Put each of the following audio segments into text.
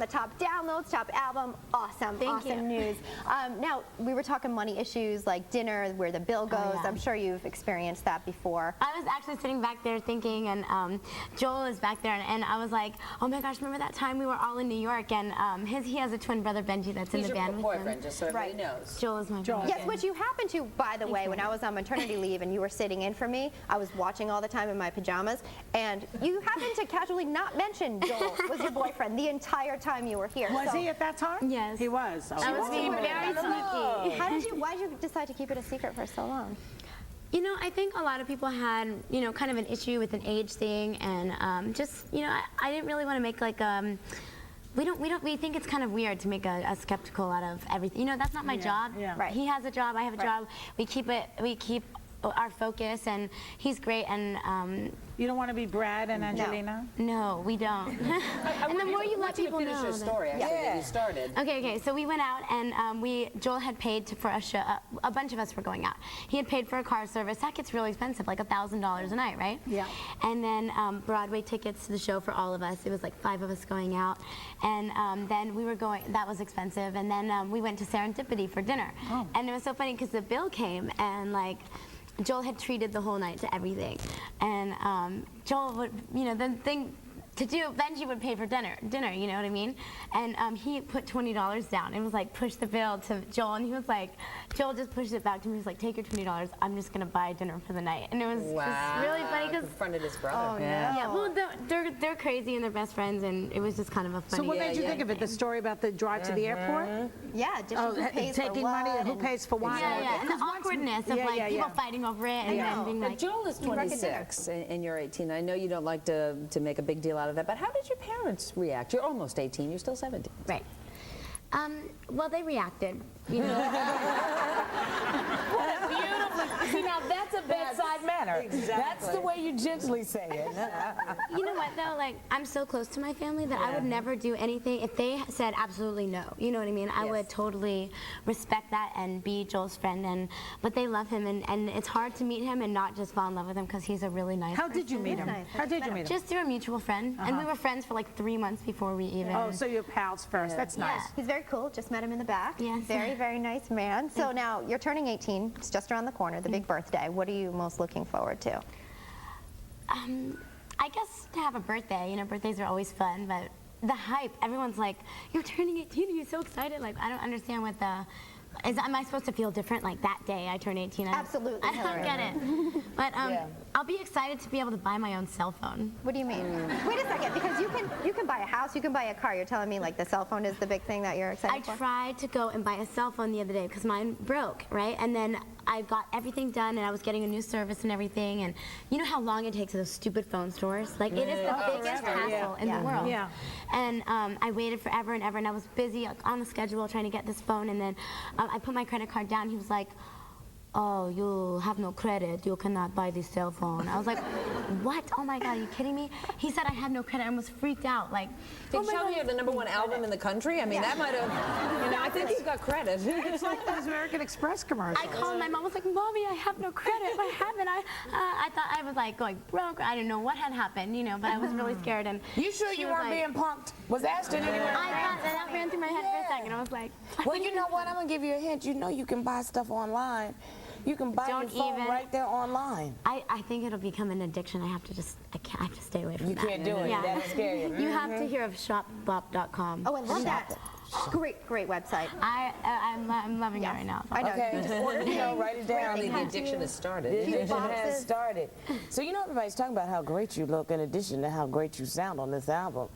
the top downloads, top album. Awesome, Thank awesome you. news. Now, we were talking money issues like dinner, where the bill goes. yeah. I'm sure you've experienced that before. I was actually sitting back there thinking, and Joel is back there, and I was like, oh my gosh, remember that time we were all in New York, and he has a twin brother, Benji, that's in the band with him. He's your boyfriend, just so everybody knows. Joel is my boyfriend. Yes, which you happened to, by the way, when I was on maternity leave and you were sitting in for me, I was watching all the time in my pajamas, and you happened to casually not mention Joel was your boyfriend the entire time you were here. Was he at that time? Yes. He was. Oh, I was being very sneaky. Why did you decide to keep it a secret for so long? You know, I think a lot of people had, you know, kind of an issue with an age thing, and just, you know, I didn't really want to make like we think it's kind of weird to make a skeptical out of everything. You know, that's not my job. Yeah. Right. He has a job, I have a job. We keep our focus, and he's great, and you don't want to be Brad and Angelina? no, we don't. And the more you let people know. Finish your story, actually, that you started. Okay, so we went out, and Joel had paid for a show. A bunch of us were going out. He had paid for a car service. That gets really expensive, like $1,000 a night, right? Yeah. And then Broadway tickets to the show for all of us. It was like 5 of us going out, and then we were going. That was expensive. And then we went to Serendipity for dinner. Oh. And it was so funny because the bill came, and like, Joel had treated the whole night to everything, and Joel would, you know, the thing to do, Benji would pay for dinner, you know what I mean? And he put $20 down and was like, push the bill to Joel, and he was like, Joel just pushed it back to me. He was like, take your $20, I'm just gonna buy dinner for the night. And it was just really funny because Confronted his brother. Oh, no. yeah, well, they're crazy and they're best friends, and it was just kind of a funny. So what made you think of it? The story about the drive to the airport? Yeah, just who pays taking for money what and who pays for what? Yeah, and the awkwardness of like people fighting over it, and then being like, Joel is 26 and you're 18. I know you don't like to make a big deal out of that, but how did your parents react? You're almost 18, you're still 17. right. Well, they reacted, you know. Beautiful. See, now that's a bedside manner. Exactly. That's the way you gently say it. You know what, though? Like, I'm so close to my family that I would never do anything. If they said absolutely no, you know what I mean? I would totally respect that and be Joel's friend. But they love him, and it's hard to meet him and not just fall in love with him because he's a really nice How did you meet him? How did you meet him? Just through a mutual friend. And we were friends for like 3 months before we even... Oh, so you're pals first. That's nice. He's very cool. Just met him in the back. Yes. Very, very nice man. So now you're turning 18. It's just around the corner, the big birthday. What are you most looking forward to? I guess to have a birthday. You know, birthdays are always fun, but the hype, everyone's like, you're turning 18 and you're so excited. Like, I don't understand what the... am I supposed to feel different like that day I turn 18? Absolutely, I don't get it. But I'll be excited to be able to buy my own cell phone. What do you mean? Wait a second, because you can buy a house, you can buy a car. You're telling me like the cell phone is the big thing that you're excited for? I tried to go and buy a cell phone the other day because mine broke, right? And then I got everything done, and I was getting a new service and everything. And you know how long it takes at those stupid phone stores? Like, it is the biggest hassle in the world. Yeah. And I waited forever and ever, and I was busy on the schedule trying to get this phone. And then I put my credit card down. He was like, oh, you have no credit, you cannot buy this cell phone. I was like, what? Oh my God, are you kidding me? He said I had no credit. I almost freaked out. Like, Did Show Me have the #1 album in the country? I mean, that might have, you know, I think he's got credit. It's like those American Express commercials. I called my mom, was like, Mommy, I have no credit. I haven't. I thought I was like going broke. I didn't know what had happened, you know, but I was really scared. And You sure you weren't being punked? Was Ashton anywhere? I thought that ran through my head for a second. I was like, Well, you know what? I'm going to give you a hint. You know you can buy stuff online. You can buy your phone right there online. I think it'll become an addiction. I have to stay away from that. You can't do it. Yeah. That'll scare you. You have to hear of shopbop.com. Oh, I love that. Great website. I'm loving it right now. I know. Okay, you know, write it down. The addiction has started. The addiction has started. So you know everybody's talking about how great you look in addition to how great you sound on this album.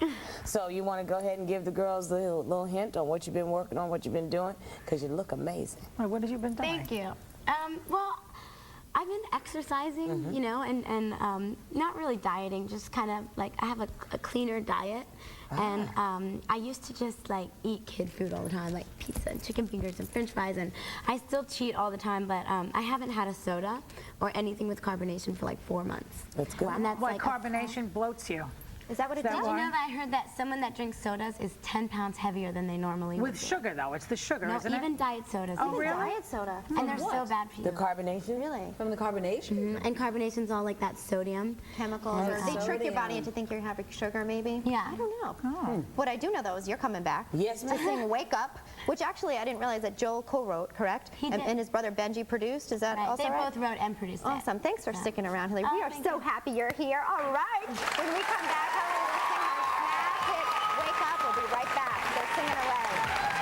So you want to go ahead and give the girls a little hint on what you've been working on, what you've been doing, because you look amazing. What have you been doing? Thank you. Well, I've been exercising, you know, and not really dieting, just kind of like I have a cleaner diet. And I used to just like eat kid food all the time, like pizza and chicken fingers and french fries, and I still cheat all the time, but I haven't had a soda or anything with carbonation for like 4 months. That's good. And that's What, like carbonation bloats you? Is that what it that does? Did you why? know that I heard that someone that drinks sodas is 10 pounds heavier than they normally would With be? sugar, though. It's the sugar, No, isn't even it? diet sodas. Oh, do really? that. Diet soda. And they're so bad for you. The carbonation? Really? From the carbonation? And carbonation's all like that sodium. Chemicals. Or they trick your body Sodium. into thinking you're having sugar, maybe? Yeah. I don't know. Oh. What I do know, though, is you're coming back. Yes, To ma'am. sing Wake Up, which actually I didn't realize that Joel co-wrote, correct? He did. And his brother Benji produced. Is that Right. also They right? both wrote and produced it. Awesome. Thanks for sticking around, Hilary. Oh, We are thank so you. happy you're here. All right. When we come back, Hilary will sing her smash hit, Wake Up. We'll be right back. They're singing away.